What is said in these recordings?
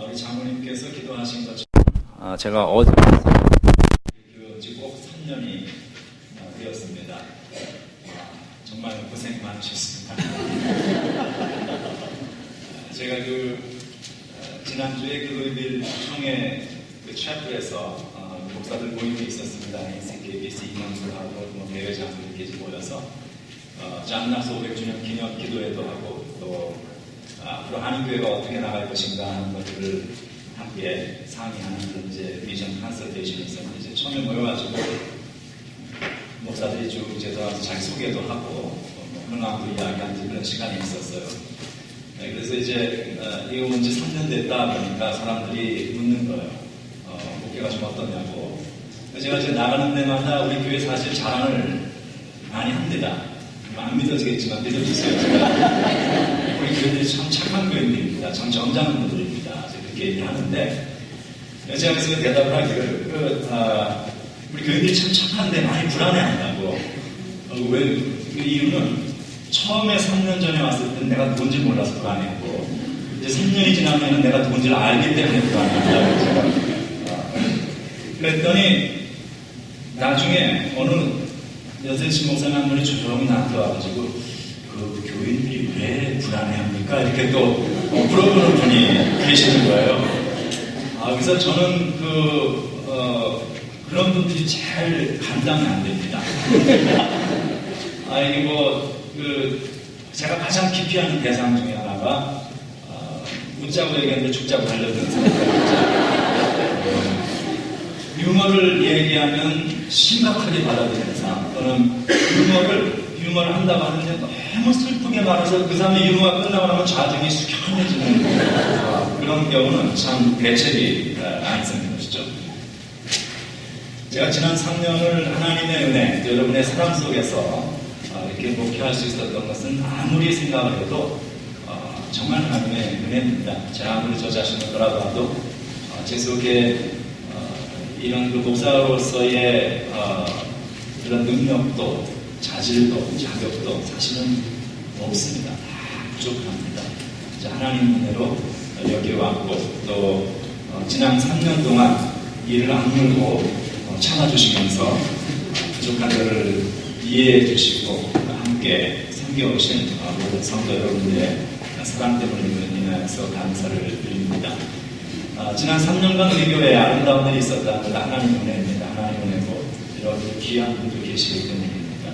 우리 장모님께서 기도하신 것처럼 제가 어제 교회 지 꼭 3년이 되었습니다. 정말 고생 많으셨습니다. 제가 지난주에 루이빌 총회 챕터에서 목사들 모임이 있었습니다. NCKBC 임원들하고 대회장들 이렇게 모여서 짬낙스 500주년 기념 기도회도 하고 또 앞으로 한인교회가 어떻게 나갈 것인가 하는 것들을 함께 상의하는 그런 이제 비전 컨설테이션이 있었는데 이제 처음에 모여가지고 목사들이 쭉 이제 들어와서 자기 소개도 하고 근황도 이야기하는 그런 시간이 있었어요. 네, 그래서 이제 이거 온 지 3년 됐다 보니까 사람들이 묻는 거예요. 목회가 좀 어떠냐고. 제가 이제 나가는 데마다 우리 교회 사실 자랑을 많이 합니다. 안 믿어지겠지만 믿어주세요. 우리 교회들이 참 착한 교회들입니다. 참 정장한 분들입니다. 그렇게 얘기하는데 제가 그래서 대답을 하기를 우리 교회들이 참 착한데 많이 불안해한다고. 왜? 그 이유는 처음에 3년 전에 왔을 때 내가 누군지 몰라서 불안했고 이제 3년이 지나면 내가 누군지를 알기 때문에 불안했다고 제가 그랬더니 나중에 어느 여세신 목사님 한 분이 조용히 나한테 와가지고 그 교인들이 왜 불안해합니까? 이렇게 또 물어보는 분이 계시는 거예요. 그래서 저는 그런 분들이 제일 감당이 안 됩니다. 이게 제가 가장 기피하는 대상 중에 하나가 웃자고 얘기하는데 죽자고 하려는 사람. 유머를 얘기하면 심각하게 받아들이는 사람 또는 유머를 한다고 하는데 너무 슬프게 말해서 그 사람의 유머가 끝나고 나면 자중이 숙연해지는 그런 경우는 참 대책이 안 쓰는 것이죠. 제가 지난 3년을 하나님의 은혜, 여러분의 사랑 속에서 이렇게 목회할 수 있었던 것은 아무리 생각을 해도 정말 하나님의 은혜입니다. 제가 아무리 저 자신을 돌아봐도 제 속에 이런 목사로서의 그런 능력도 자질도 자격도 사실은 없습니다. 다 부족합니다. 하나님 은혜로 여기 왔고 또 지난 3년 동안 이를 악물고 참아주시면서 부족한 것을 이해해 주시고 함께 섬겨오신 모든 성도 여러분들의 사랑 때문에 인하여서 감사를 드립니다. 지난 3년간 우리 교회에 아름다운 일이 있었다는 것 하나님 은혜입니다. 하나님 은혜고 이렇게 귀한 분도 계시기 때문입니다.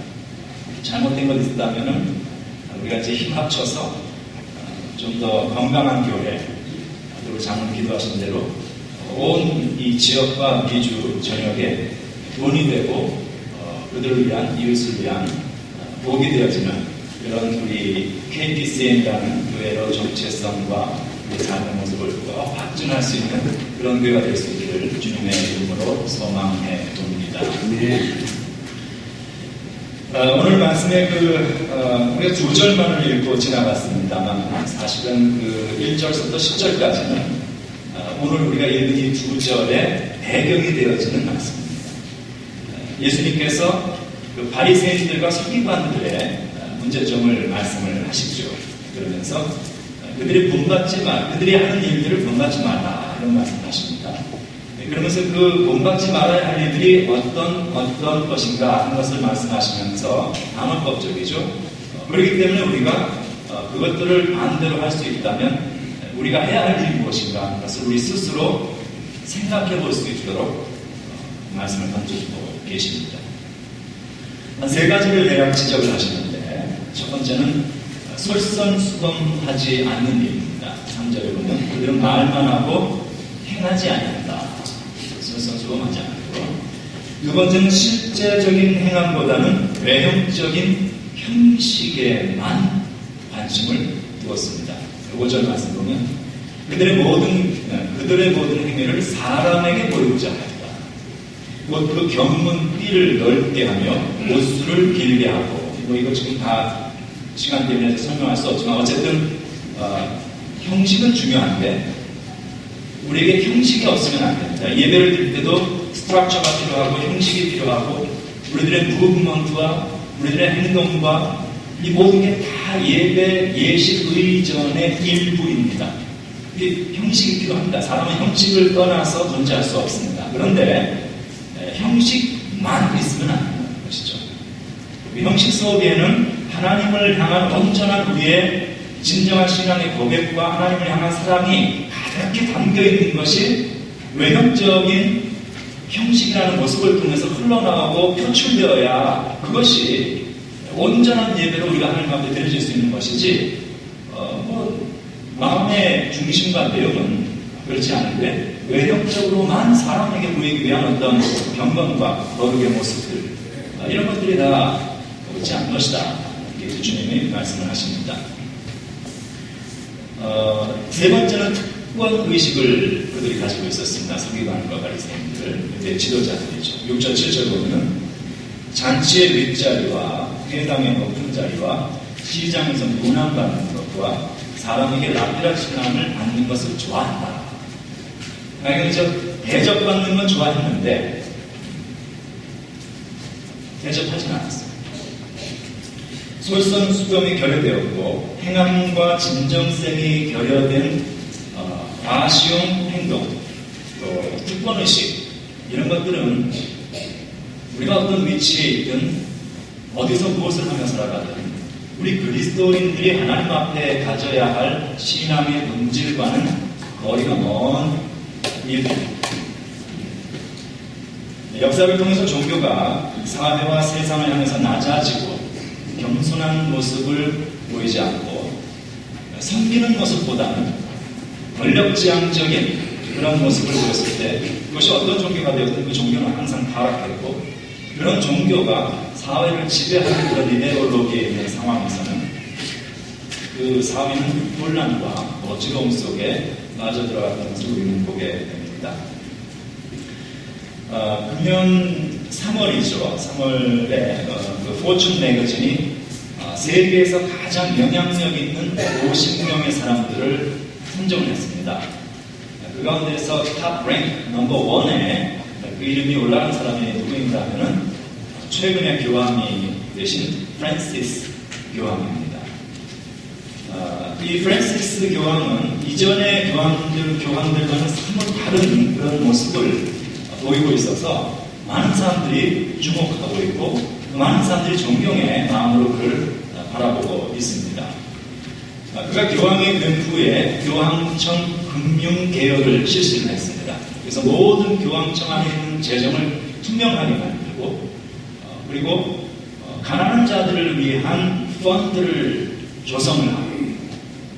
잘못된 것 있었다면 우리가 이제 힘 합쳐서 좀 더 건강한 교회 그리고 장로님 기도하신 대로 온 이 지역과 미주 전역에 돈이 되고 그들을 위한 이웃을 위한 복이 되어지는 그런 우리 KPCM이라는 교회로 정체성과 우리 삶의 모습을 더 발전할 수 있는 그런 교회가 될 수 있기를 주님의 이름으로 소망해 봅니다. 네. 오늘 말씀에 우리가 2절만을 읽고 지나갔습니다만 사실은 1절부터 10절까지는 오늘 우리가 읽은 이 2절의 배경이 되어지는 말씀입니다. 예수님께서 바리새인들과 서기관들의 문제점을 말씀을 하시죠. 그러면서 그들이 하는 일들을 본받지 마라 이런 말씀을 하십니다. 그러면서 그 본받지 말아야 할 일들이 어떤 것인가 하는 것을 말씀하시면서 단어법적이죠. 그렇기 때문에 우리가 그것들을 반대로 할 수 있다면 우리가 해야 할 일이 무엇인가 하는 것을 우리 스스로 생각해 볼 수 있도록 말씀을 던져주고 계십니다. 한 3가지를 대략 지적을 하시는데 첫 번째는 솔선수범하지 않는 일입니다. 3절에 보면 그들은 말만 하고 행하지 않는다. 솔선수범하지 않고 두 번째는 실제적인 행함보다는 외형적인 형식에만 관심을 두었습니다. 5절 말씀 보면 그들의 모든 행위를 사람에게 보이고자 한다. 곧 그 견문 띠를 넓게 하며 옷수를 길게 하고 이거 지금 다 시간 때문에 설명할 수 없지만 어쨌든 형식은 중요한데 우리에게 형식이 없으면 안 됩니다. 예배를 드릴 때도 스트럭처가 필요하고 형식이 필요하고 우리들의 무브먼트와 우리들의 행동과 이 모든 게 다 예배 예식 의전의 일부입니다. 이게 형식이 필요합니다. 사람은 형식을 떠나서 존재할 수 없습니다. 그런데 형식만 있으면 안 되는 것이죠. 그 형식 속에는 하나님을 향한 온전한 우리의 진정한 신앙의 고백과 하나님을 향한 사랑이 가득히 담겨있는 것이 외형적인 형식이라는 모습을 통해서 흘러나가고 표출되어야 그것이 온전한 예배로 우리가 하나님 앞에 드려질 수 있는 것이지 마음의 중심과 내용은 그렇지 않은데 외형적으로만 사람에게 보이기 위한 어떤 경건과 거룩의 모습들 이런 것들이 다 옳지 않은 것이다. 이렇게 주님이 말씀을 하십니다. 세 번째는 특권 의식을 그들이 가지고 있었습니다. 서기관과 바리새인들, 그때 지도자들이죠. 6절, 7절 보면은 잔치의 윗자리와 회당의 높은 자리와 시장에서 문안받는 것과 사람에게 라피라 칭함을 받는 것을 좋아한다. 그러니까 대접받는 건 좋아했는데 대접하진 않았어요. 솔선수범이 결여되었고 행함과 진정성이 결여된 아쉬운 행동, 또 특권의식 이런 것들은 우리가 어떤 위치에 있든 어디서 무엇을 하며 살아가든 우리 그리스도인들이 하나님 앞에 가져야 할 신앙의 본질과는 거리가 먼 일입니다. 역사를 통해서 종교가 사회와 세상을 향해서 낮아지고 겸손한 모습을 보이지 않고 섬기는 모습보다는 권력지향적인 그런 모습을 보였을 때 그것이 어떤 종교가 되었든 그 종교는 항상 타락했고 그런 종교가 사회를 지배하는 그런 이데올로기에 있는 상황에서는 그 사회는 혼란과 어지러움 속에 빠져 들어갔던 것을 우리는 보게 됩니다. 금년 3월이죠. 3월에 그 포춘 매거진이 세계에서 가장 영향력 있는 50명의 사람들을 선정을 했습니다. 그 가운데서 탑 랭크 넘버 1에 그 이름이 올라간 사람이 누구인가 하면은 최근에 교황이 되신 프란시스 교황입니다. 이 프란시스 교황은 이전의 교황들과는 사뭇 다른 그런 모습을 보이고 있어서 많은 사람들이 주목하고 있고 많은 사람들이 존경의 마음으로 그를 바라보고 있습니다. 그가 교황이 된 후에 교황청 금융개혁을 실시를 했습니다. 그래서 모든 교황청 안에 있는 재정을 투명하게 만들고 그리고 가난한 자들을 위한 펀드를 조성을 하고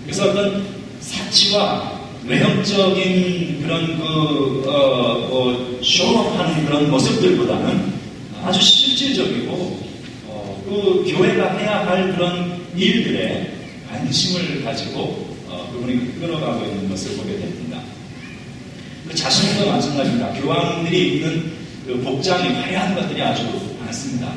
그래서 어떤 사치와 외형적인 그런 쇼업하는 그런 모습들보다는 아주 실질적이고 그 교회가 해야 할 그런 일들에 관심을 가지고 그분이 끌어가고 있는 것을 보게 됩니다. 그 자신도 마찬가지입니다. 교황들이 입는 그 복장이 화려한 것들이 아주 많습니다.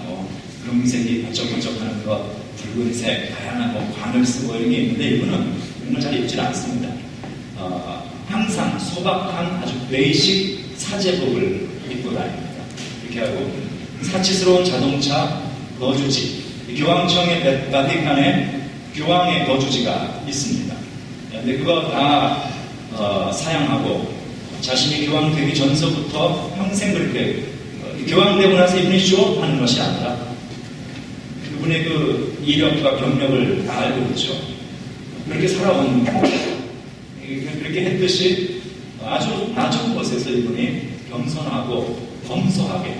금색이 번쩍번쩍하는 것, 붉은색, 다양한 관을 쓰고 이런 게 있는데 이분은 이런 걸 잘 입지 않습니다. 항상 소박한 아주 베이식 사제복을 입고 다닙니다. 이렇게 하고 사치스러운 자동차 거주지, 교황청의 바티칸에 교황의 거주지가 있습니다. 근데 그거 다 사양하고 자신이 교황 되기 전서부터 평생 그렇게 교황 되고 나서 이분이 쇼업하는 것이 아니라 그분의 그 이력과 경력을 다 알고 있죠. 그렇게 살아온 그렇게 했듯이 아주 낮은 곳에서 이분이 겸손하고 검소하게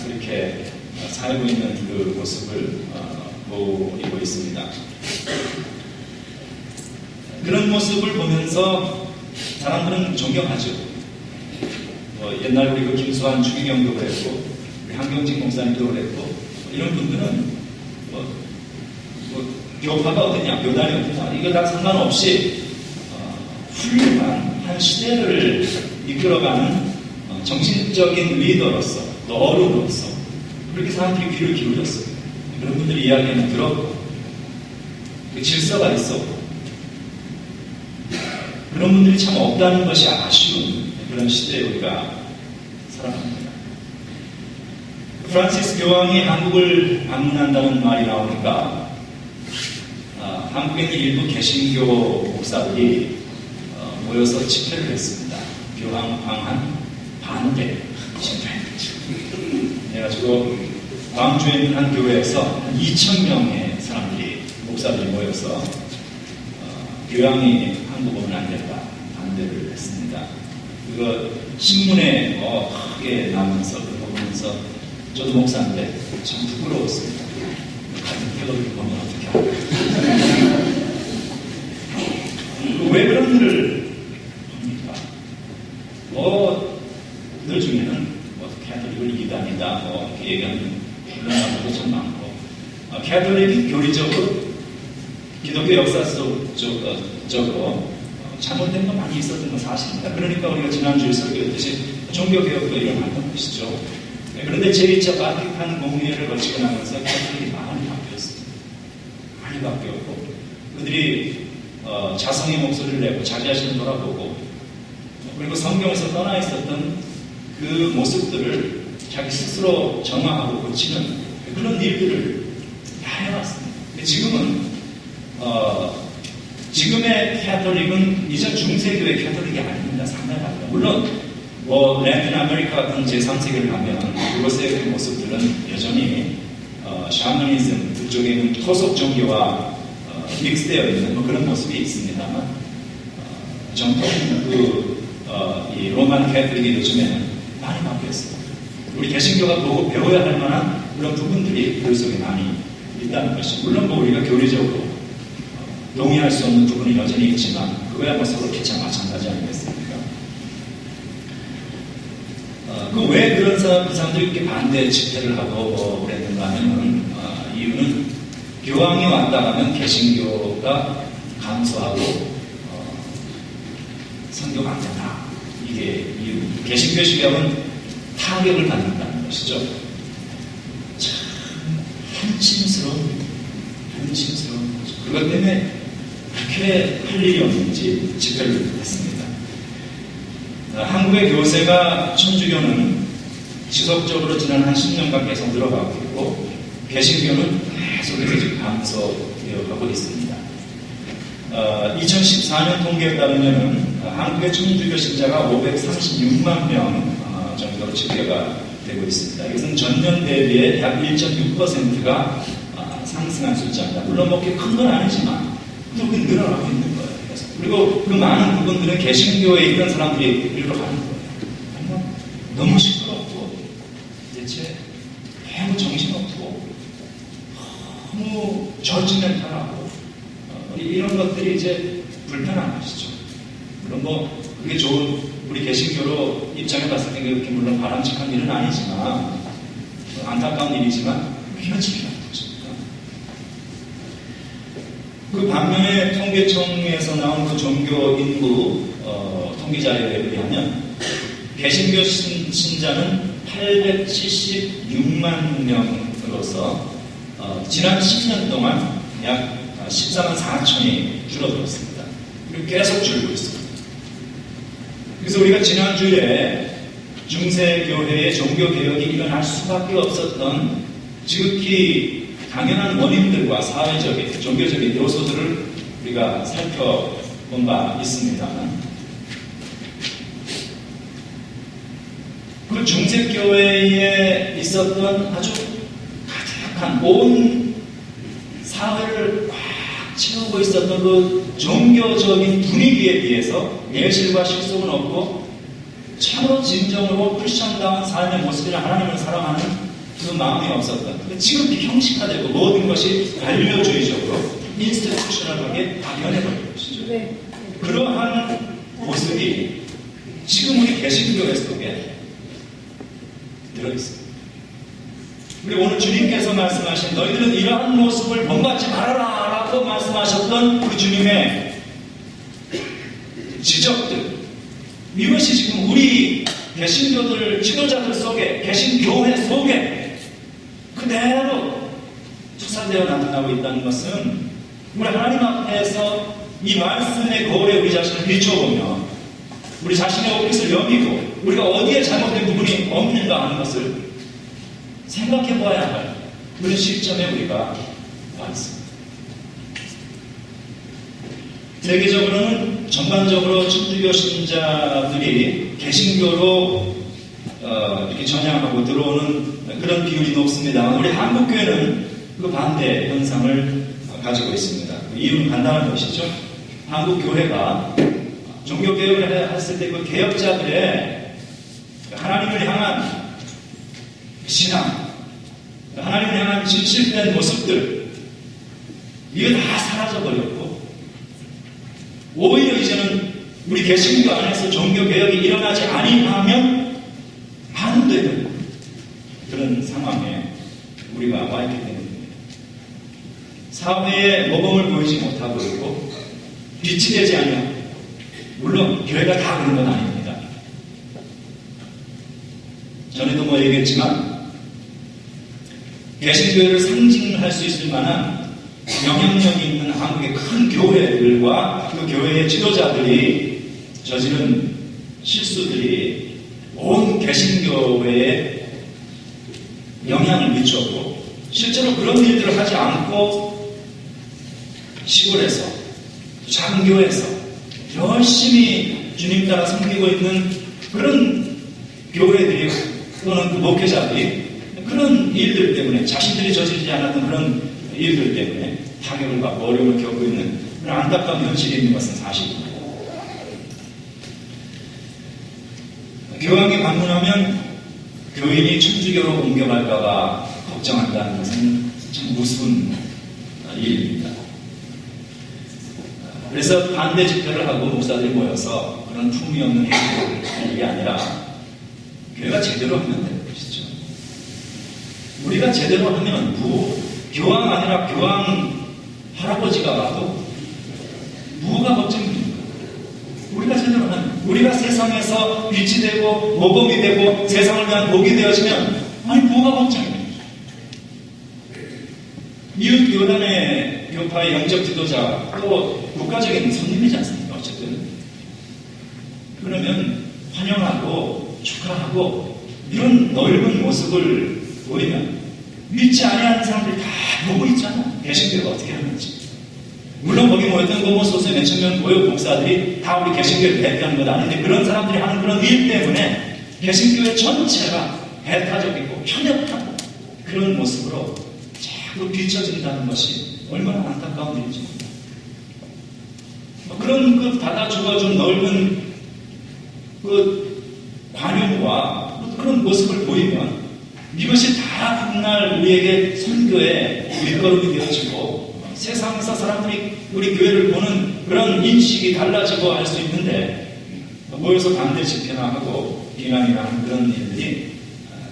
그렇게 살고 있는 그 모습을 보이고 있습니다. 그런 모습을 보면서 사람들은 존경하죠. 옛날 우리 그 김수환 추기경도 그랬고 우리 한경직 목사님도 그랬고 이런 분들은 교파가 어디냐, 교단이 어디냐 이거 다 상관없이 훌륭한 한 시대를 이끌어가는 정신적인 리더로서 또 어른으로서 그렇게 사람들이 귀를 기울였어요. 그런 분들이 이야기는 들었고 그 질서가 있었고 그런 분들이 참 없다는 것이 아쉬운 그런 시대에 우리가 살아갑니다. 프란시스 교황이 한국을 방문한다는 말이 나오니까 한국에 있는 일부 개신교 목사들이 모여서 집회를 했습니다. 교황 방한 반대 집회. 그래가지고 광주에 있는 한 교회에서 2,000명의 사람들이, 목사들이 모여서 교황이 한국 오면 안 된다 반대를 했습니다. 그거 신문에 크게 나면서 그거 보면서 저도 목사인데 참 부끄러웠습니다. 같은 텔레비를 보면 어떻게 할까? 왜 그런 일을 합니까? 늘 중에는 캐톨릭은 이단이다 이렇게 얘기하는 분들도 참 많고, 캐톨릭이 교리적으로 기독교 역사 속적으로 잘못된 건 많이 있었던 건 사실입니다. 그러니까 우리가 지난주에 설교했듯이 종교개혁도 일어났던 것이죠. 그런데 제2차 바티칸 공의회를 거치고 나면서 캐톨릭이 많이 바뀌었습니다. 많이 바뀌었고, 그들이 자성의 목소리를 내고 자기 자신을 돌아보고, 그리고 성경에서 떠나 있었던 그 모습들을 자기 스스로 정화하고 고치는 그런 일들을 다 해왔습니다. 지금의 캐톨릭은 이전 중세교의 캐톨릭이 아닙니다. 상당히 달라요. 물론 라틴 아메리카 같은 제3세계를 가면 그곳의 그 모습들은 여전히 샤머니즘, 그쪽에 있는 토속 종교와 믹스되어 있는 그런 모습이 있습니다만, 정통 이 로만 캐톨릭이 요즘에는 많이 바뀌었어요. 우리 개신교가 보고 배워야 할 만한 그런 부분들이 그 속에 많이 있다는 것이, 물론 우리가 교리적으로 동의할 수 없는 부분이 여전히 있지만 그거야 서로 피차 마찬가지 아니겠습니까? 왜 그런 사람들이 이렇게 반대 집회를 하고 그랬는가 하면, 이유는 교황이 왔다 하면 개신교가 감소하고 선교가 안 된다. 이게 이유. 개신교 신학은 타격을 받는다는 것이죠. 참 한심스러운 거죠. 그것 때문에 그렇게 할 일이 없는지 집회를 했습니다. 한국의 교세가 천주교는 지속적으로 지난 한 10년간 계속 늘어가고 있고, 개신교는 계속해서 지금 감소되어 가고 있습니다. 2014년 통계에 따르면 한국의 천주교 신자가 536만 명 정도로 집계가 되고 있습니다. 이것은 전년 대비에 약 1.6%가 상승한 숫자입니다. 물론 그렇게 큰 건 아니지만 그게 늘어나고 있는 거예요. 그리고 그 많은 부분들은 개신교에 있던 사람들이 일로 가는 거예요. 너무 시끄럽고 대체 너무 정신없고 너무 저지멘탈하고 이런 것들이 이제 불편한 것이죠. 물론 그게 좋은, 우리 개신교로 입장해 봤을 때 그렇게 물론 바람직한 일은 아니지만, 안타까운 일이지만 현실이라는 것입니다. 그 반면에 통계청에서 나온 그 종교 인구 통계 자료에 의하면 개신교 신자는 876만 명으로서 지난 10년 동안 약 14만 4천이 줄어들었습니다. 그리고 계속 줄고 있습니다. 그래서 우리가 지난주에 중세교회의 종교개혁이 일어날 수밖에 없었던 지극히 당연한 원인들과 사회적인, 종교적인 요소들을 우리가 살펴본 바 있습니다만, 그 중세교회에 있었던 아주 가득한 온 사회를 꽉 채우고 있었던 그 종교적인 분위기에 비해서 내실과 실속은 없고 참으로 진정으로 크리스천다운 삶의 모습이나 하나님을 사랑하는 그 마음이 없었던, 지금 형식화되고 모든 것이 관료주의적으로 인스티튜셔널하게 다 변해버린 것이죠. 네. 그러한 모습이 지금 우리 개신교 속에 들어있습니다. 우리 오늘 주님께서 말씀하신 너희들은 이러한 모습을 본받지 말아라 라고 말씀하셨던 그 주님의 지적들, 이것이 지금 우리 개신교들 지도자들 속에, 개신교회 속에 그대로 투사되어 나타나고 있다는 것은, 우리 하나님 앞에서 이 말씀의 거울에 우리 자신을 비춰보며 우리 자신의 옷깃을 여미고 우리가 어디에 잘못된 부분이 없는가 하는 것을 생각해 보아야 할 그런 시점에 우리가 와 있습니다. 세계적으로는 전반적으로 천주교 신자들이 개신교로 이렇게 전향하고 들어오는 그런 비율이 높습니다만 우리 한국교회는 그 반대 현상을 가지고 있습니다. 이유는 간단한 것이죠. 한국교회가 종교개혁을 했을 때 그 개혁자들의 하나님을 향한 신앙, 하나님을 향한 진실된 모습들, 이게 다 사라져버렸고, 오히려 이제는 우리 개신교 안에서 종교개혁이 일어나지 아니하면 안 되는 그런 상황에 우리가 와 있기 때문입니다. 사회에 모범을 보이지 못하고 있고, 빛이 되지 않냐. 물론 교회가 다 그런 건 아닙니다. 전에도 얘기했지만 개신교회를 상징할 수 있을 만한 영향력이 있는 한국의 큰 교회들과 그 교회의 지도자들이 저지른 실수들이 온 개신교회에 영향을 미쳤고, 실제로 그런 일들을 하지 않고 시골에서 작은 교회에서 열심히 주님 따라 섬기고 있는 그런 교회들이 또는 그 목회자들이 그런 일들 때문에, 자신들이 저지르지 않았던 그런 일들 때문에 타격을 받고 어려움을 겪고 있는 그런 안타까운 현실이 있는 것은 사실입니다. 교황이 방문하면 교인이 천주교로 옮겨갈까봐 걱정한다는 것은 참 우스운 일입니다. 그래서 반대 집회를 하고 목사들이 모여서 그런 품위 없는 행동을 하는 게 아니라 교회가 제대로 하면 되는 것이죠. 우리가 제대로 하면 교황 아니라 교황 할아버지가 와도 뭐가 걱정입니까? 우리가 제대로 하면, 우리가 세상에서 빛이 되고 모범이 되고 세상을 위한 복이 되어지면 아니 뭐가 걱정입니까? 이웃 교단의 교파의 영적 지도자 또 국가적인 손님이지 않습니까? 어쨌든 그러면 환영하고 축하하고 이런 넓은 모습을 보이면 믿지 아니하는 사람들이 다 보고 있잖아. 개신교가 어떻게 하는지. 물론 거기 모였던 고모소수의 몇천 명 고요 목사들이 다 우리 개신교를 대표하는 건 아닌데, 그런 사람들이 하는 그런 일 때문에 개신교회 전체가 배타적이고 편협한 그런 모습으로 자꾸 비춰진다는 것이 얼마나 안타까운 일이죠. 그런 그 받아주어준 넓은 그 관용과 그런 모습을 보이면 이것이 다 훗날 우리에게 선교의 일걸음이 되어지고 세상에서 사람들이 우리 교회를 보는 그런 인식이 달라지고 할 수 있는데, 모여서 반대 집회나 하고 비난이나 하는 그런 일들이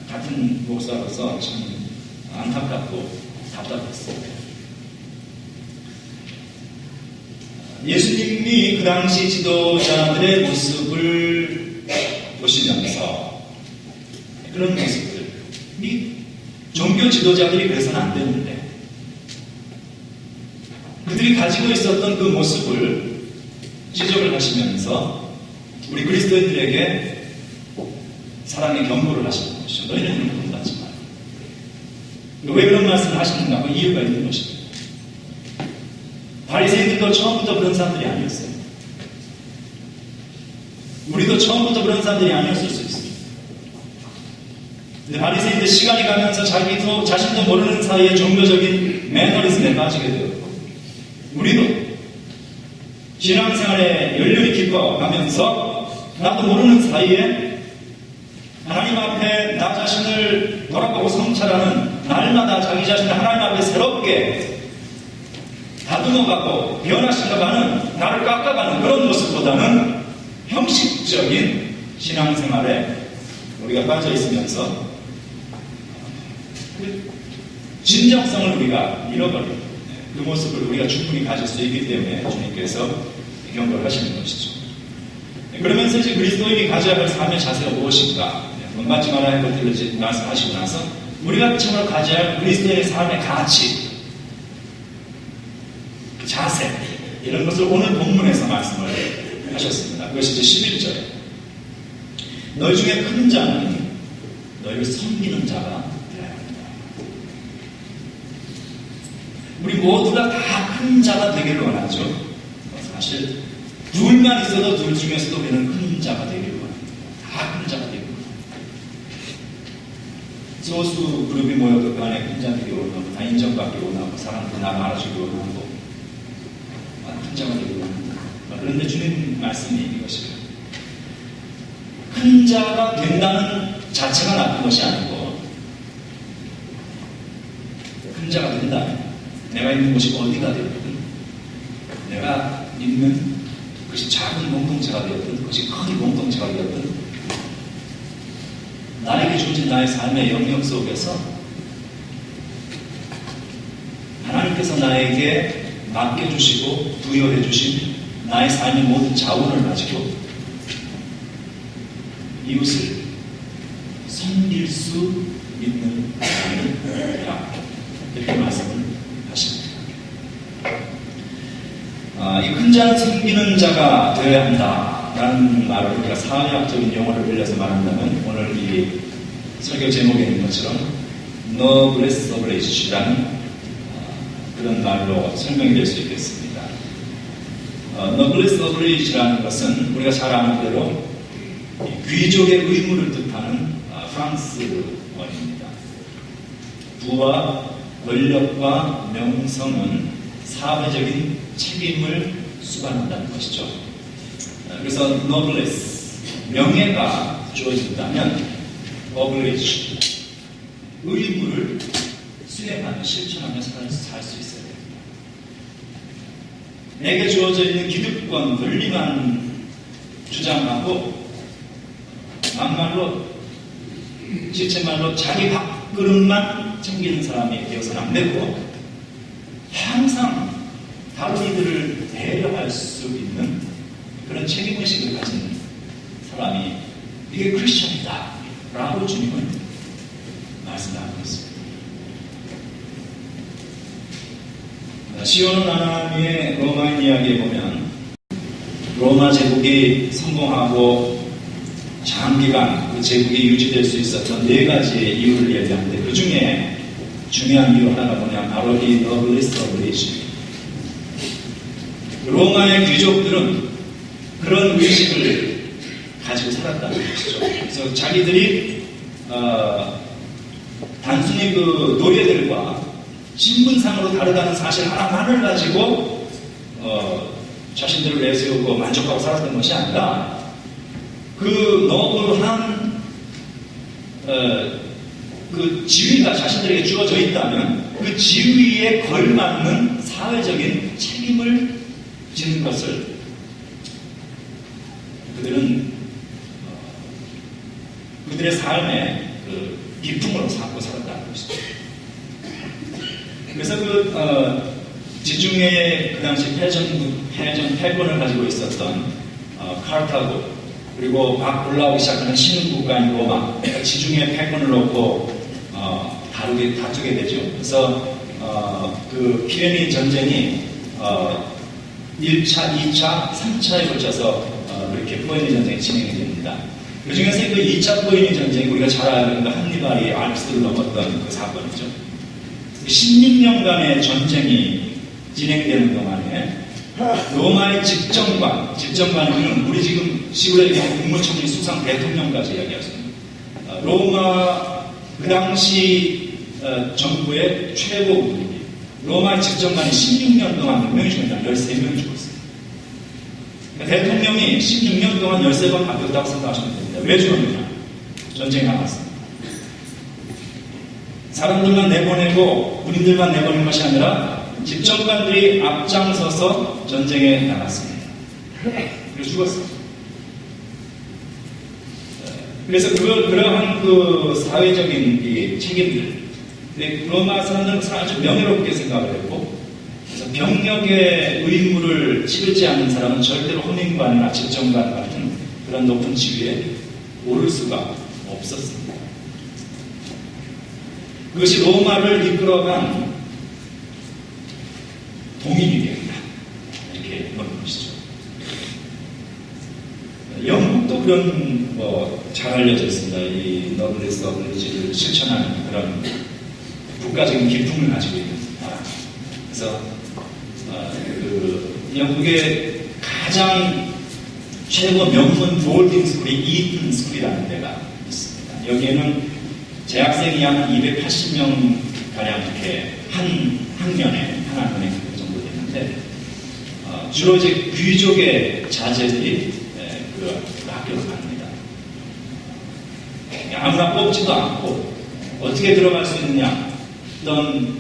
같은 목사로서 참 안타깝고 답답했습니다. 예수님이 그 당시 지도자들의 모습을 보시면서 그런 모습들, 이 종교 지도자들이 그래서는 안 되는데 그들이 가지고 있었던 그 모습을 지적을 하시면서 우리 그리스도인들에게 사랑의 경고를 하시는 것이죠. 너희는 그런 거 본다지 마. 왜 그런 말씀을 하시는가? 그 이유가 있는 것입니다. 바리새인들도 처음부터 그런 사람들이 아니었어요. 우리도 처음부터 그런 사람들이 아니었을 수 있습니다. 근데 바리새인들 시간이 가면서 자신도 모르는 사이에 종교적인 매너리즘에 빠지게 되었고, 우리도 신앙생활에 연륜이 깊어가면서 나도 모르는 사이에 하나님 앞에 나 자신을 돌아보고 성찰하는, 날마다 자기 자신을 하나님 앞에 새롭게 다듬어가고 변화시켜가는, 나를 깎아가는 그런 모습보다는 형식적인 신앙생활에 우리가 빠져 있으면서 진정성을 우리가 잃어버립니다. 그 모습을 우리가 충분히 가질 수 있기 때문에 주님께서 경고를 하시는 것이죠. 그러면서 이제 그리스도인이 가져야 할 삶의 자세가 무엇인가, 본받지 말아야 할 것들을 말씀하시고 나서 우리가 참으로 가져야 할 그리스도인의 삶의 가치, 자세, 이런 것을 오늘 본문에서 말씀을 하셨습니다. 그것이 이제 11절에 너희 중에 큰 자는 너희를 섬기는 자가 되어야 합니다. 우리 모두가 다 큰 자가 되기를 원하죠. 사실 둘만 있어도 둘 중에서도 우리는 큰 자가 되기를 원합니다. 다 큰 자가 되기를 원합니다. 소수 그룹이 모여도 그 안에 큰 자 되기를 원하고 다 인정받기를 원하고 사람들이 나를 알아주기를 원하고 큰 자가 되기를 원합니다. 그런데 주님 말씀이 이것이에요. 큰 자가 된다는 자체가 나쁜 것이 아니고 큰 자가 된다면 내가 있는 곳이 어디가 되든 내가 있는 그것이 작은 공동체가 되었든 그것이 큰 공동체가 되었든 나에게 주어진 나의 삶의 영역 속에서 하나님께서 나에게 맡겨주시고 부여해 주신 나의 삶의 모든 자원을 가지고 이웃을 섬길 수 있는 사람이라 이렇게 말씀을 하십니다. 이 큰 자는 섬기는 자가 되어야 한다라는 말을 우리가 사회학적인 용어를 빌려서 말한다면 오늘 이 설교 제목에 있는 것처럼 noblesse oblige라는 그런 말로 설명이 될 수 있겠습니다. noblesse oblige라는 것은 우리가 잘 아는 대로 귀족의 의무를 뜻하는 프랑스 원입니다. 부와 권력과 명성은 사회적인 책임을 수반한다는 것이죠. 그래서 noblesse, 명예가 주어진다면 oblige, 의무를 수행하며 실천하며 살 수 있어야 됩니다. 내게 주어져 있는 기득권, 권리만 주장하고 막말로 실체말로 자기 밥그릇만 챙기는 사람이 되어서는 안 되고 항상 다른 이들을 배려할 수 있는 그런 책임의식을 가진 사람이 이게 크리스천이다 라고 주님은 말씀하고 있습니다. 시오노 나나미의 로마인 이야기에 보면 로마 제국이 성공하고 장기간 그 제국이 유지될 수 있었던 4가지의 이유를 얘기하는데 그 중에 중요한 이유 하나가 뭐냐 바로 이 noblesse oblige. 로마의 귀족들은 그런 의식을 가지고 살았다는 것이죠. 그래서 자기들이 단순히 그 노예들과 신분상으로 다르다는 사실 하나만을 가지고 자신들을 내세우고 만족하고 살았던 것이 아니라 그 노블한 그 지위가 자신들에게 주어져 있다면 그 지위에 걸맞는 사회적인 책임을 지는 것을 그들은 그들의 삶의 그 기품으로 삼고 살았다는 것이죠. 그래서 지중해의 그 당시 패권을 가지고 있었던 카르타고 그리고 막 올라오기 시작하는 신국가인 로마 지중해 패권을 놓고 다투게 되죠. 그래서 그 피레니 전쟁이 1차, 2차, 3차에 걸쳐서 이렇게 포에니 전쟁이 진행이 됩니다. 그 중에서 그 2차 포에니 전쟁이 우리가 잘 아는 한니발이 알프스를 넘었던 그 사건이죠. 16년간의 전쟁이 진행되는 동안에 로마의 집정관은 우리 지금 시골의 국무총리 수상 대통령까지 이야기하십니다. 로마 그 당시 정부의 최고 군인 로마의 집정관이 16년 동안 몇 명이 죽었냐? 13명이 죽었어요. 그러니까 대통령이 16년 동안 13번 바뀌었다고 생각하시면 됩니다. 왜 죽었느냐? 전쟁이 나갔습니다. 사람들만 내보내고 군인들만 내보낸 것이 아니라 집정관들이 앞장서서 전쟁에 나갔습니다. 그래서 죽었어요. 그래서 그러한 그 사회적인 이 책임들, 로마 사람들은 아주 명예롭게 생각을 했고, 그래서 병력의 의무를 치르지 않는 사람은 절대로 혼인관이나 집정관 같은 그런 높은 지위에 오를 수가 없었습니다. 그것이 로마를 이끌어간 동인위계입니다. 이렇게 보는 것이죠. 영국도 그런 잘 알려져 있습니다. 이 noblesse oblige를 실천하는 그런 국가적인 기품을 가지고 있는 나라. 그래서 그 영국의 가장 최고 명문 보딩 스쿨이 이튼 스쿨이라는 데가 있습니다. 여기에는 재학생이 약 280명 가량 이렇게 한 학년에 그 정도 되는데 주로 이제 귀족의 자제들이 그 학교를 갑니다. 아무나 뽑지도 않고 어떻게 들어갈 수 있느냐 어떤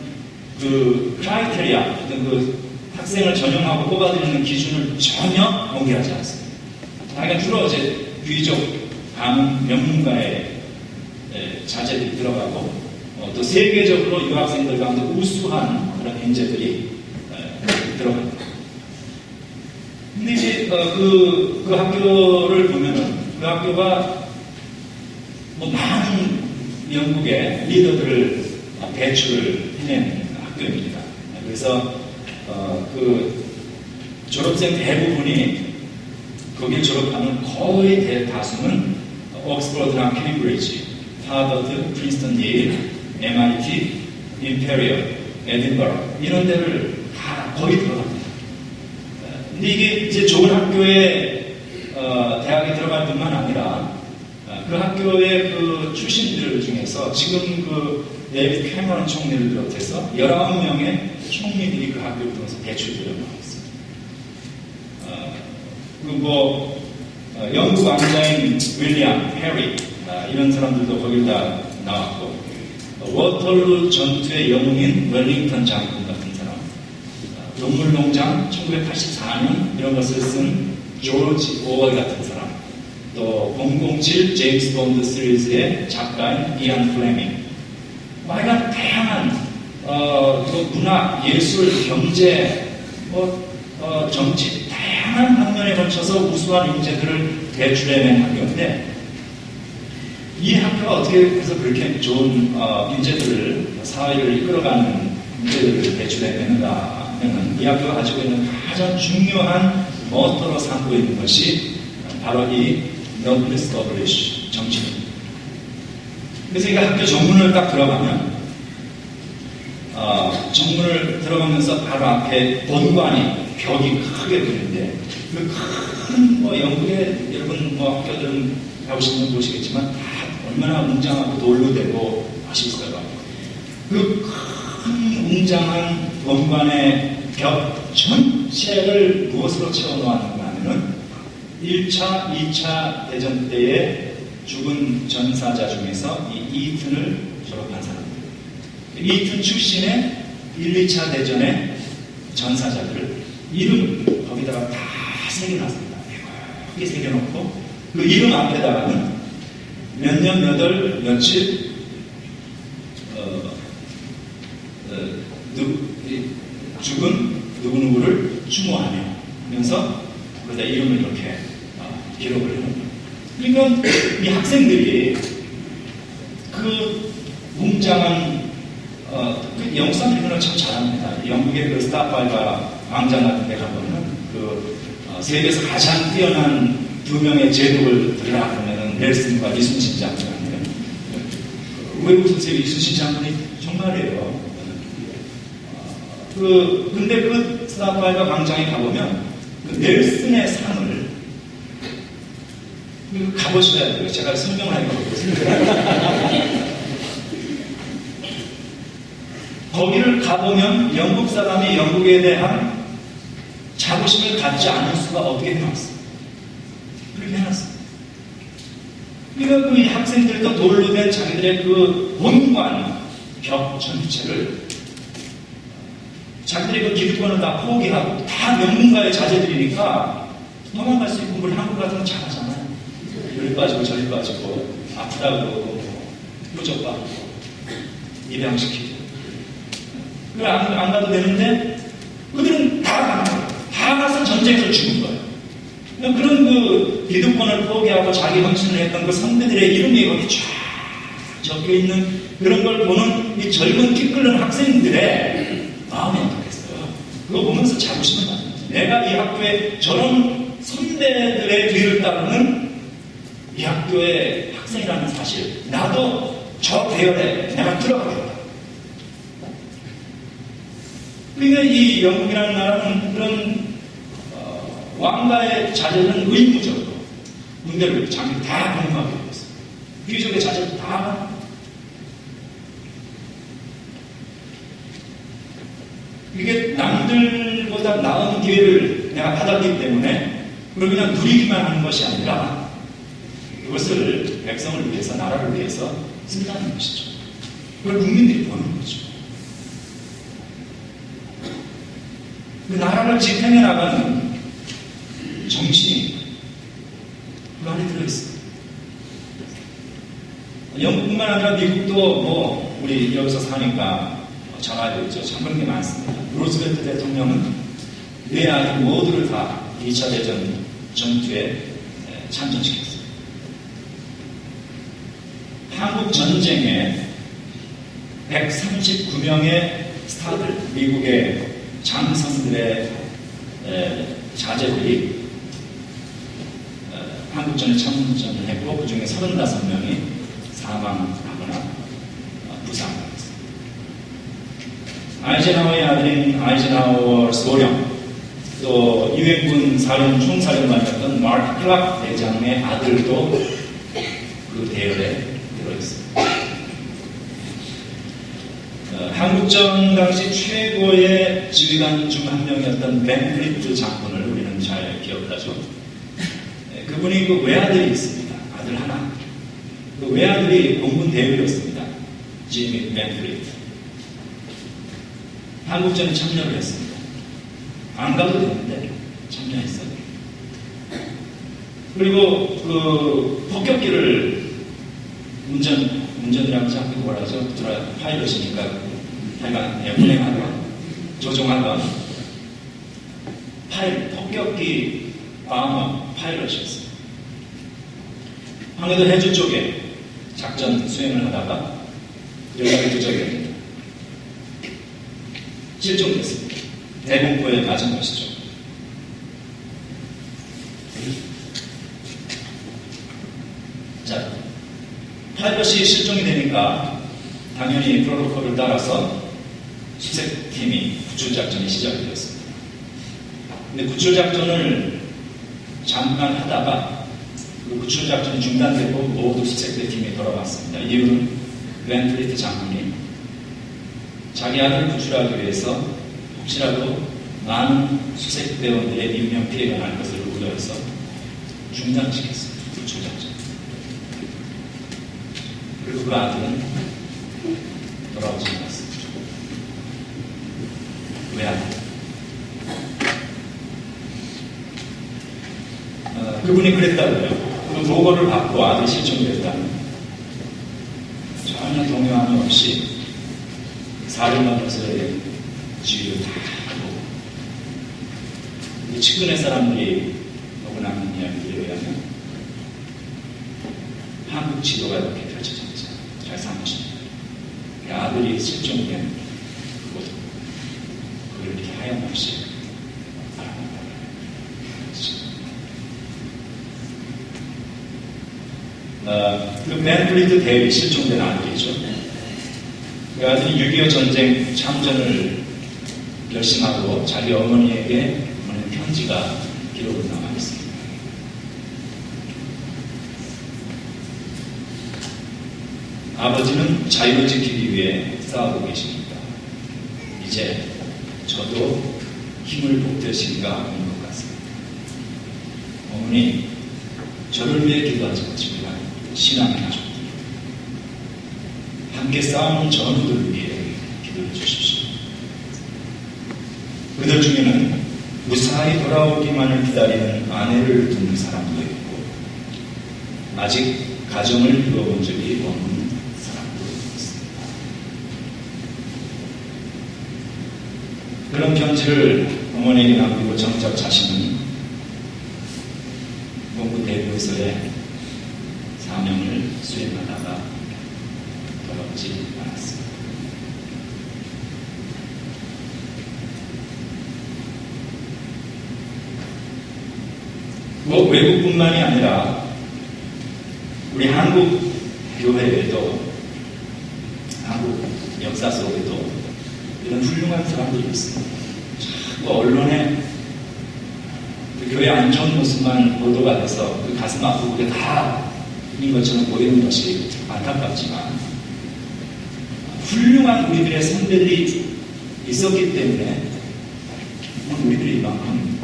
그 크라이테리아 어떤 그 학생을 전형하고 뽑아들이는 기준을 전혀 공개하지 않습니다. 그러니까 주로 이제 귀족 가문 명문가의 자제들이 들어가고 또 세계적으로 유학생들 가운데 우수한 그런 인재들이 들어갑니다. 근데 이제 그 학교를 보면은 그 학교가 뭐 많은 영국의 리더들을 배출을 해낸 학교입니다. 그래서 그 졸업생 대부분이 거길 졸업하는 거의 대다수는 옥스퍼드랑 케임브리지, 하버드, 프린스턴, 예일, MIT, 임페리얼, 에딘버러 이런 데를 다 거의 들어갑니다. 근데 이게 이제 좋은 학교에 대학에 들어갈 뿐만 아니라 그 학교의 그 출신들 중에서 지금 그 데이비드 캐머런 총리를 비롯해서 19명의 총리들이 그 학교를 통해서 배출되어 나왔습니다. 영국 왕자인 윌리엄, 해리 이런 사람들도 거길 다 나왔고 워털루 전투의 영웅인 웰링턴 장군 같은 사람, 동물농장 1984년 이런 것을 쓴 조지 오월 같은 사람, 또 007 제임스 본드 시리즈의 작가인 이안 플레밍, 이런 다양한 문학, 예술, 경제, 정치 다양한 학년에 걸쳐서 우수한 인재들을 배출해낸 학교인데 이 학교가 어떻게 해서 그렇게 좋은 인재들을 사회를 이끌어가는 인재들을 배출해내는가 하면 이 학교가 가지고 있는 가장 중요한 모토로 삼고 있는 것이 바로 이 Noblesse Oblige 정치입니다. 그래서 이 학교 정문을 딱 들어가면 정문을 들어가면서 바로 앞에 본관이 벽이 크게 보이는데 그 큰 영국의 여러분 학교들은 가보시면 보시겠지만 다 얼마나 웅장하고 돌로 되고 멋있어요. 그 큰 웅장한 본관의 벽 전체를 무엇으로 채워놓았는가 하면은 1차, 2차 대전 때에 죽은 전사자 중에서 이 이튼을 졸업한 사람들, 이튼 출신의 1, 2차 대전의 전사자들 이름을 거기다가 다 새겨놨습니다. 크게 새겨놓고 그 이름 앞에다가는 몇 년, 몇 월, 며칠 죽은 누구누구를 추모하며 하면서 거기다 이름을 이렇게 기록을 해놓습니다. 그러니까 이 학생들이 그 웅장한 영국 사람들은 참 잘합니다. 영국의 그 스타파이가 왕자 같은 데 가보면 세계에서 가장 뛰어난 두 명의 제독을 들으라 그러면은 넬슨과 이순신 장군이에요. 왜 웃으세요? 이순신 장군이 정말이에요. 근데 그 스타파이가 광장에 가보면 그 넬슨의 상을 가보셔야 돼요. 제가 설명을 해보겠습니다. 거기를 가보면 영국 사람이 영국에 대한 자부심을 갖지 않을 수가 없게 해놨어요. 그렇게 해놨어요. 그러니까 그 학생들도 돌로 된 자기들의 그 본관 벽 전체를 자기들의 그 기득권을 다 포기하고 다 명문가의 자제들이니까 도망갈 수 있고 우리 한국 같은 건 잘하잖아요. 여기 빠지고 저기 빠지고 아프다고 그러고 표적받고 입양시키고 안 가도 되는데 그들은 다 가는 거예요. 다 가서 전쟁에서 죽은 거예요. 그런 그 기득권을 포기하고 자기 헌신을 했던 그 선배들의 이름이 거기 쫙 적혀있는 그런 걸 보는 이 젊은 키 끓는 학생들의 마음이 어떻겠어요? 그거 보면서 자부심을 받는 거죠. 내가 이 학교에 저런 선배들의 뒤를 따르는 이 학교의 학생이라는 사실, 나도 저 대열에 내가 들어가겠다. 그러니까 이 영국이라는 나라는 그런 왕가의 자제는 의무적으로 군대를 장교 다 병행하게 되어 있어요. 귀족의 자제도 다. 이게 남들보다 나은 기회를 내가 받았기 때문에 그걸 그냥 누리기만 하는 것이 아니라 그것을 백성을 위해서, 나라를 위해서 쓴다는 것이죠. 그걸 국민들이 보는 거죠. 그 나라를 지탱해 나가는 정신이 그 안에 들어있어요. 영국뿐만 아니라 미국도 뭐 우리 여기서 사니까 잘 알고 있죠. 참 그런 게 많습니다. 루즈벨트 대통령은 내 아들 모두를 다 2차 대전 전투에 참전시켰어요. 한국 전쟁에 139명의 스타들, 미국의 장성들의 자제들이 한국전에 참전을 했고 그 중에 35명이 사망하거나 부상하였습니다. 아이젠하워의 아들인 아이젠하워 소령, 또 유엔군 총사령관이었던 마크 클락 대장의 아들도 그 대열에 들어있습니다. 한국전 당시 최고의 지휘관 중 한 명이었던 벤 프리트 장군을 우리는 잘 기억하죠. 그분이 그 외아들이 있습니다. 아들 하나. 그 외아들이 공군 대위였습니다. 지미 벤 프리트. 한국전에 참여를 했습니다. 안 가도 되는데 참여했어요. 그리고 그 폭격기를 운전이라고 자꾸 뭐라 하죠? 파일럿이니까 하여간 운행하던, 조종하던 폭격기 방어 파일럿이었어요. 황해도 해주 쪽에 작전 수행을 하다가 연락이 두절됩니다. 실종됐습니다. 대공포에 맞은 것이죠. 자, 파일럿이 실종이 되니까 당연히 프로토콜을 따라서 수색팀이 구출작전이 시작이 되었습니다. 근데 구출작전을 잠깐 하다가 그 구출작전이 중단되고 모두 수색대 팀이 돌아왔습니다. 이유는 벤 프리트 장군이 자기 아들을 구출하기 위해서 혹시라도 많은 수색대원들의 인명피해가 날 것을 우려해서 중단시켰습니다. 구출작전. 그리고 그 아들은 돌아오지 않았습니다. 왜 아들? 그분이 그랬다고요. 그 보고를 받고 아들이 실종됐다는 전혀 동요함이 없이 사령관으로서의 지휘를 다 하고 이 측근의 사람들이 하고 남는 이야기에 의하면 한국 지도가 이렇게 펼쳐져 있죠. 잘 삼으십니다. 아들이 실종된 그곳, 그걸 이렇게 하염없이 그 벤 프리트 대위 실종된 아들이죠. 그 아들이 6.25 전쟁 참전을 결심하고 자기 어머니에게 보낸 편지가 기록으로 남아 있습니다. 아버지는 자유를 지키기 위해 싸우고 계십니다. 이제 저도 힘을 복되신가 하는 것 같습니다. 어머니, 저를 위해 기도하지 마십니다. 신앙의 가족들, 함께 싸우는 전우들을 위해 기도해 주십시오. 그들 중에는 무사히 돌아오기만을 기다리는 아내를 두는 사람도 있고 아직 가정을 이루어본 적이 없는 사람도 있습니다. 그런 편지를 어머니에게 남기고 정작 자신은 공군 대표소에 사명을 수행하다가 돌아오지 않았습니다. 뭐 외국뿐만이 아니라 우리 한국 교회에도, 한국 역사 속에도 이런 훌륭한 사람들이 있습니다. 자꾸 언론에 교회 안 좋은 모습만 보도가 돼서 그 가슴 아프고 그게 다인 것처럼 보이는 것이 안타깝지만 훌륭한 우리들의 선배들이 있었기 때문에 우리들이 이만큼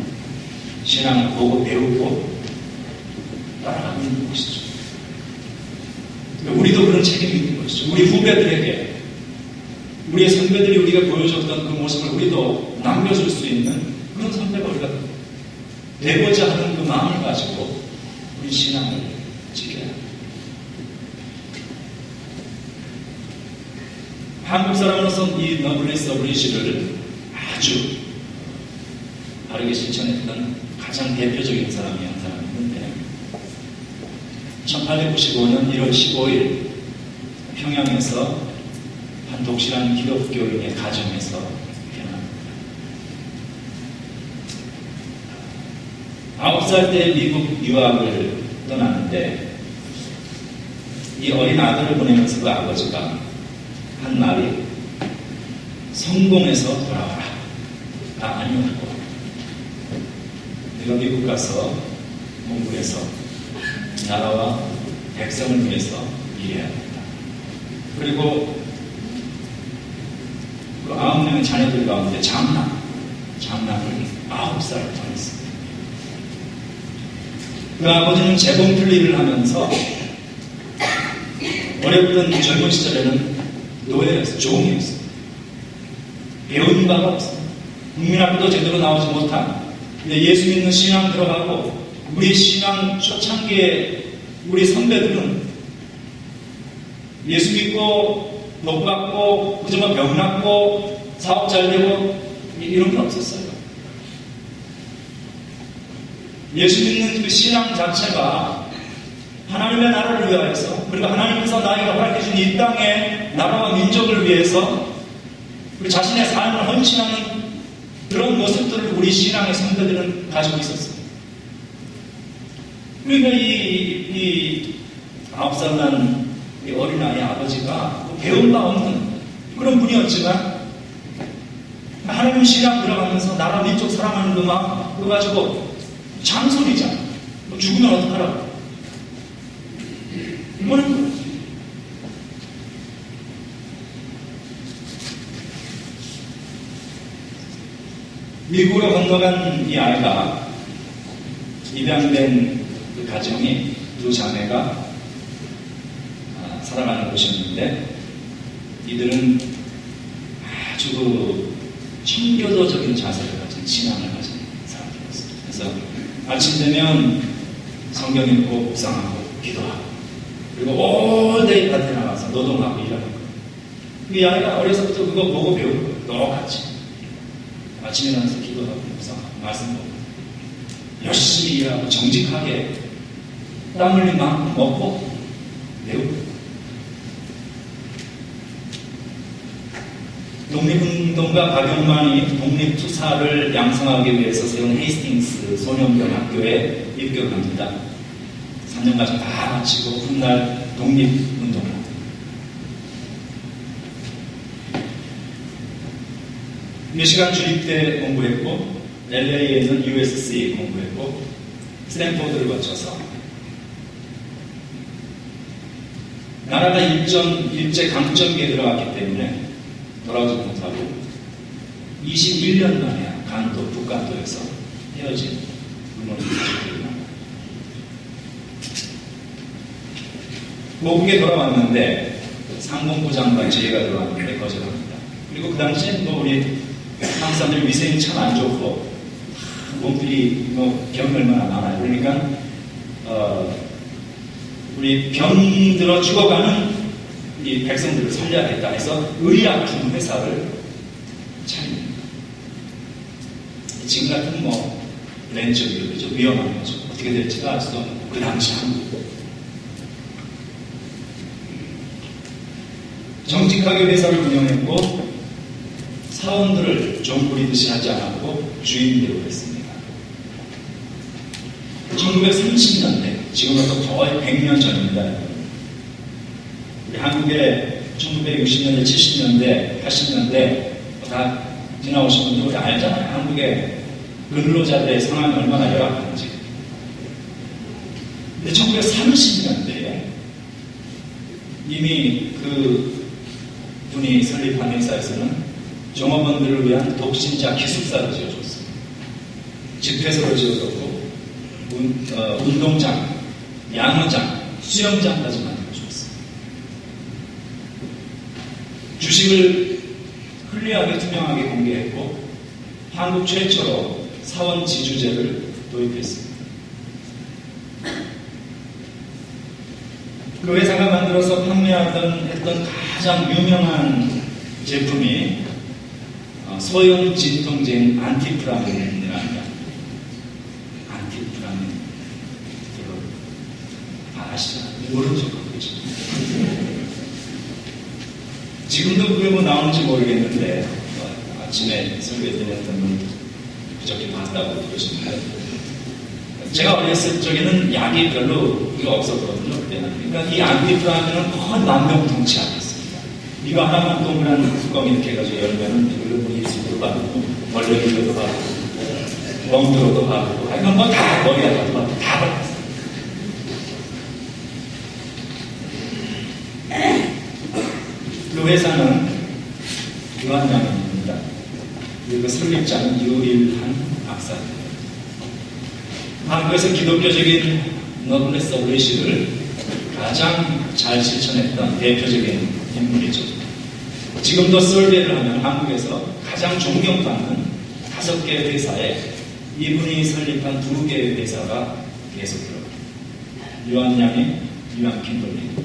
신앙을 보고 배우고 따라가고 있는 것이죠. 우리도 그런 책임이 있는 것이죠. 우리 후배들에게 우리의 선배들이 우리가 보여줬던 그 모습을 우리도 남겨줄 수 있는 그런 선배가 우리가 되고자 하는 그 마음을 가지고 우리 신앙을 지켜야 합니다. 한국 사람으로서 이 너블리스 어브리시를 아주 바르게 실천했던 가장 대표적인 사람이 한 사람인데 1895년 1월 15일 평양에서 한 독실한 기독교인의 가정에서 태어납니다. 9살 때 미국 유학을 떠나는데 이 어린 아들을 보내면서 그 아버지가 한 말이 성공해서 돌아와라. 아니었고 내가 미국 가서 공부해서 나라와 백성을 위해서 일해야 합니다. 그리고 그 9명의 자녀들 가운데 장남을 9살을 보냈습니다. 그 아버지는 재봉틀 일을 하면서 어렸던 젊은 시절에는 노예였어요. 종이었어요. 배운 바가 없어요. 국민학교도 제대로 나오지 못한, 근데 예수 믿는 신앙 들어가고 우리 신앙 초창기에 우리 선배들은 예수 믿고 복 받고 그저만 병 낫고 사업 잘 되고 이런 게 없었어요. 예수 믿는 그 신앙 자체가 하나님의 나라를 위하여서, 그리고 하나님께서 나에게 허락해준 이 땅의 나라와 민족을 위해서 우리 자신의 삶을 헌신하는 그런 모습들을 우리 신앙의 선배들은 가지고 있었어요. 그러니까 이 9살 난 어린아이의 아버지가 배운 바 없는 그런 분이었지만 하나님 신앙 들어가면서 나라 민족 사랑하는 그 마음 그거 가지고 장손이잖아. 죽으면 어떡하라고. 이거는 미국으로 건너간 이 아이가 입양된 그 가정이 두 자매가 살아가는 곳이었는데 이들은 아주 그 청교도적인 자세를 가진 신앙을 가진 사람들이었어요. 그래서 아침 되면 성경 읽고 묵상하고 기도하고 그리고 올데이 밭에 나가서 노동하고 일하고 이 아이가 어려서부터 그거 보고 배운 거예요. 똑같이 아침에 나가서 기도하고 묵상하고 말씀 보고 열심히 일하고 정직하게 땀 흘린 만큼 먹고 배우고 독립운동가 박용만이 독립투사를 양성하기 위해서 세운 헤이스팅스 소년병 학교에 입교합니다. 3년까지 다 마치고 훗날 독립운동을 합니다. 미시간 주립대 공부했고 LA에 있는 USC 공부했고 스탠포드를 거쳐서 나라가 일제 강점기에 들어갔기 때문에 돌아오지 못하고 21년 만에 간도, 북간도에서 헤어진 부모님 가족들이 나옵니다. 모국에 돌아왔는데 상공부 장관 제의가 들어왔는데 거절합니다. 그리고 그 당시에 우리 한국 사람들 위생이 참 안 좋고 몸들이 병이 얼마나 많아요. 그러니까 우리 병들어 죽어가는 이 백성들을 살려야겠다 해서 의약품 회사를 차립니다. 지금 같은 렌즈도 그죠? 위험한 거죠. 어떻게 될지가 알 수도 없고 그 당시 한국 정직하게 회사를 운영했고 사원들을 좀 부리듯이 하지 않았고 주인대로 했습니다. 1930년대, 지금부터 거의 100년 전입니다. 우리 한국에 1960년대, 70년대, 80년대 다 지나오신 분들 우리 알잖아요. 한국에 근로자들의 상황이 얼마나 열악한지. 근데 1930년대에 이미 그 분이 설립한 회사에서는 종업원들을 위한 독신자 기숙사를 지어줬습니다. 집회소를 지어줬고 운동장, 양어장, 수영장까지 만들어줬습니다. 주식을 편리하게 투명하게 공개했고 한국 최초로 사원 지주제를 도입했습니다. 그 회사가 만들어서 했던 가장 유명한 제품이 소형 진통제인 안티프라민이랍니다. 안티프라민. 아시죠? 모르죠? 지금도 그게 뭐 나오는지 모르겠는데 아침에 설교 드렸던 분 그저께 봤다고 그러시는데 제가 어렸을 적에는 약이 별로 없었거든요. 그때는. 그러니까 이 안티프라민은 거의 만병통치약이었습니다. 이거 하나만 동그란 뚜껑 이렇게 해가지고 열면은 이걸로 뭐 입술도 바르고 멀쩡이로도 바르고 멍들어도 바르고 하여간 뭐 다 머리에 바르고 다 바르고 그 회사는 유한양입니다. 그리고 설립자는 유일한 박사입니다. 한국에서 기독교적인 너블레스 어브레이시를 가장 잘 실천했던 대표적인 인물이죠. 지금도 설계를 하면 한국에서 가장 존경받는 5개의 회사에 이분이 설립한 2개의 회사가 계속 들어갑니다. 유한양이, 유한킴벌리.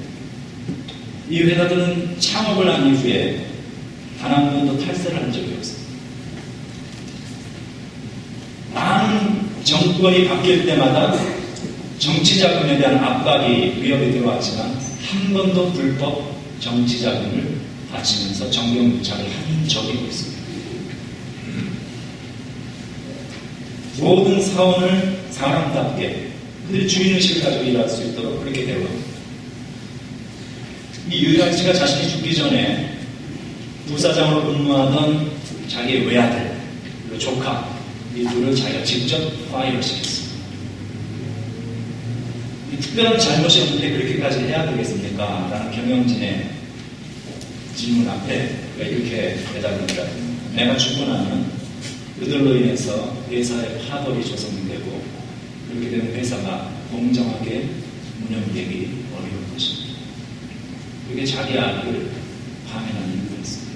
이 회사들은 창업을 한 이후에 단 한 번도 탈세를 한 적이 없습니다. 많은 정권이 바뀔 때마다 정치자금에 대한 압박이 위협이 들어왔지만 한 번도 불법 정치자금을 바치면서 정경유착을 한 적이 없습니다. 모든 사원을 사람답게 그들의 주인의식을 가지고 일할 수 있도록 그렇게 되어 갑니다. 이 유일한 씨가 자신이 죽기 전에 부사장으로 근무하던 자기의 외아들, 그리고 조카, 이 둘을 자기가 직접 파이어 시켰습니다. 특별한 잘못이 없는데 그렇게까지 해야 되겠습니까? 라는 경영진의 질문 앞에 이렇게 대답합니다. 내가 죽고 나면 그들로 인해서 회사의 파벌이 조성되고 그렇게 되면 회사가 공정하게 운영되기 어려운 것입니다. 그게 자기 아들을 파면한 이유였습니다.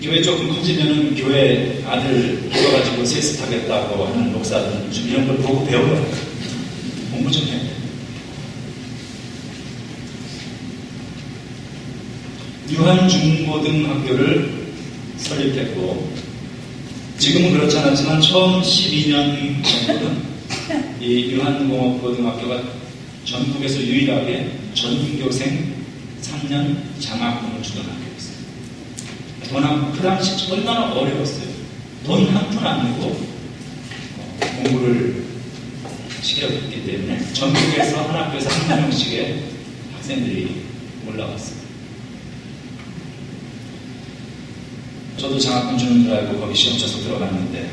교회 조금 커지면은 교회 아들 키워가지고 세습하겠다고 하는 목사들은 좀 이런 걸 보고 배워요. 공부 좀 해요. 유한중고등학교를 설립했고 지금은 그렇지 않았지만 처음 12년 정도는 이 유한공업고등학교가 전국에서 유일하게 전교생 3년 장학금을 주던 학교였어요. 그 당시 얼마나 어려웠어요. 돈 한 푼 안 내고 공부를 시켰기 때문에 전국에서 한 학교에서 한 명씩의 학생들이 올라왔어요. 저도 장학금 주는 줄 알고 거기 시험 쳐서 들어갔는데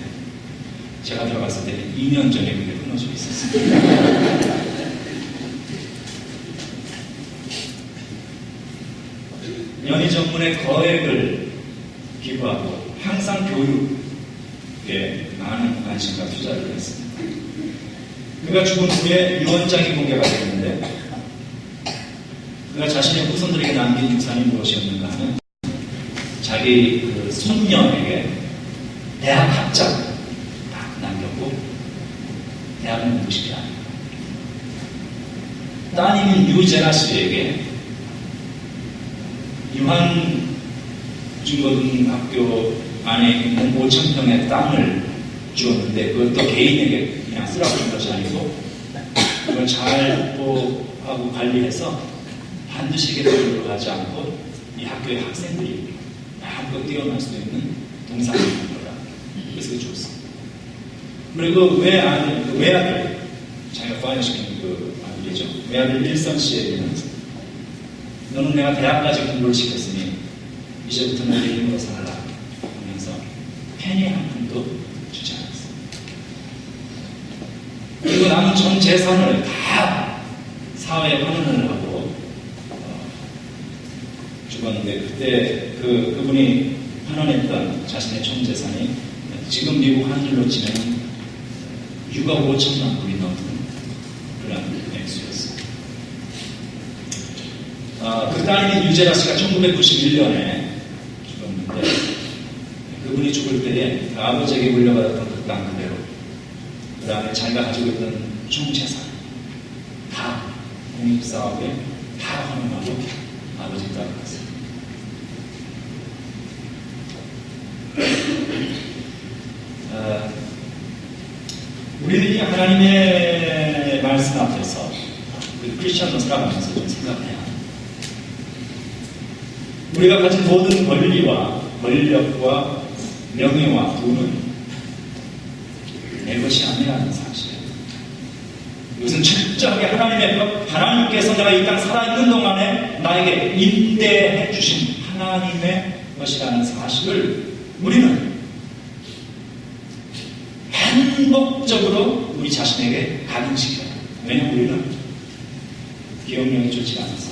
제가 들어갔을 때 2년 전에 그게 끊어져 있었어요. 연희 전문의 거액을 기부하고 항상 교육에 많은 관심과 투자를 했습니다. 그가 죽은 후에 유언장이 공개가 됐는데 그가 자신의 후손들에게 남긴 유산이 무엇이었는가 하면 자기 그 손녀에게 대학 학장 딱 남겼고 대학은 무식이 아니다. 따님인 유제나 씨에게 유한중고등학교 안에 있는 5,000평의 땅을 주었는데 그것도 개인에게 그냥 쓰라고 준 것이 아니고 그걸 잘 보호하고 관리해서 반드시 개별로 가지 않고 이 학교의 학생들이 마음껏 뛰어날 수 있는 동산을 만들어라. 그래서 그게 좋습니다. 그리고 외아들, 자기가 파이어시키는 그 아들이죠. 외아들 일선 씨에게는 너는 내가 대학까지 공부를 시켰으니 이제부터 너의 힘으로 살아라 하면서 페니 한 푼도 주지 않았어요. 그리고 남은 전 재산을 다 사회에 환원을 하고 죽었는데, 그때 그분이 환원했던 자신의 전 재산이 지금 미국 환율로 치면 6억 5천만 불이 넘는 그런 액수였어요. 그 따님인 유제라 씨가 1991년에 죽었는데, 그분이 죽을 때에 아버지에게 물려받았던 그 땅 그대로, 그 다음에 자기가 가지고 있던 총 재산 다 공익사업에 다 환원하고 아버지 따라갔어요. 우리는 이 하나님의 말씀 앞에서 크리스천으로 살아가면서 좀 생각해야 합니다. 우리가 가진 모든 권리와 권력과 명예와 돈은 내 것이 아니라는 사실이에요. 이것은 철저하게 하나님의 것, 하나님께서 내가 이 땅 살아있는 동안에 나에게 임대해 주신 하나님의 것이라는 사실을 우리는 행복적으로 우리 자신에게 각인시켜야 합니다. 왜냐하면 우리는 기억력이 좋지 않아서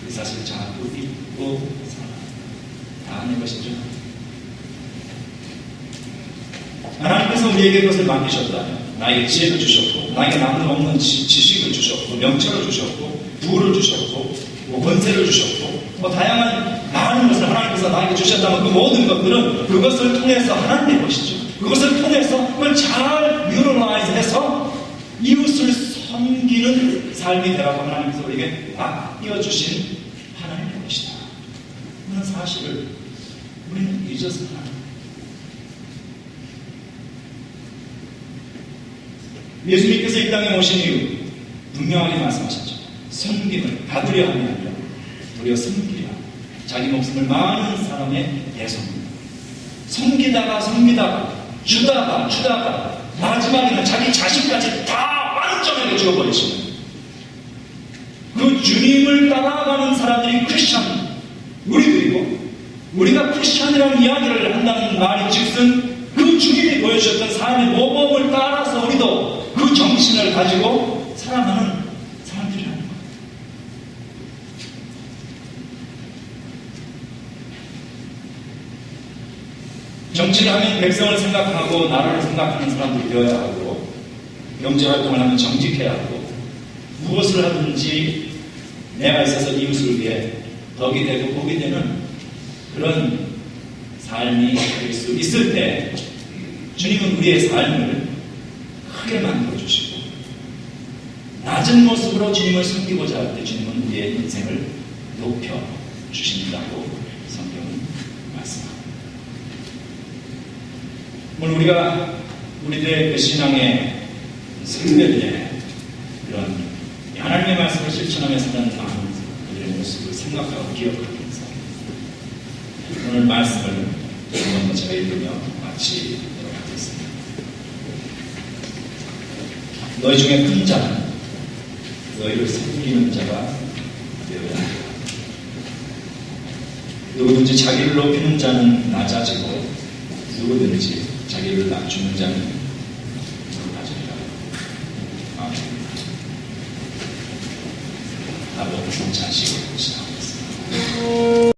이 사실을 자꾸 잊고 다 내 것이죠. 하나님께서 우리에게 그것을 맡기셨다면 나에게 지혜를 주셨고, 나에게 남는 없는 지식을 주셨고, 명철을 주셨고, 부를 주셨고, 권세를 주셨고, 다양한 많은 것을 하나님께서 나에게 주셨다면 그 모든 것들은 그것을 통해서 하나님의 것이죠. 그것을 통해서 그걸 잘 유로라이즈해서 이웃을 섬기는 삶이 되라고 하나님께서 우리에게 맡겨주신 하나님의 것이다. 그런 사실을 우리는 잊어서 합니다. 예수님께서 이 땅에 오신 이후 분명하게 말씀하셨죠. 섬김을 받으려 함이 아니라 도리어 섬기라. 자기 목숨을 많은 사람의 대속입니다. 섬기다가 주다가 마지막에는 자기 자신까지 다 완전하게 죽어버리시는, 그 주님을 따라가는 사람들이 크리스찬, 우리들이고, 우리가 크리스찬이라는 이야기를 한다는 말이 즉슨 그 주님이 보여주셨던 삶의 모범을 따라서 우리도 그 정신을 가지고 살아가는 사람들이라는 거예요. 정치를 하면 백성을 생각하고 나라를 생각하는 사람들이 되어야 하고, 경제활동을 하면 정직해야 하고, 무엇을 하든지 내가 있어서 이웃을 위해 덕이 되고 복이 되는 그런 삶이 될 수 있을 때 주님은 우리의 삶을 크게 만들어주시고, 낮은 모습으로 주님을 섬기고자 할 때 주님은 우리의 인생을 높여주신다고 성경은 말씀합니다. 오늘 우리가 우리들의 그 신앙의 승대들의 이런 하나님의 말씀을 실천하며 사는 많은 우리의 모습을 생각하고 기억하면서 오늘 말씀을 한번 제가 읽으며 마치도록 하겠습니다. 너희 중에 큰 자는 너희를 섬기는 자가 되어야 한다. 누구든지 자기를 높이는 자는 낮아지고 누구든지 자기를 낮추는 자는 높아지리라. 아멘. 나도 자식을 봅시다.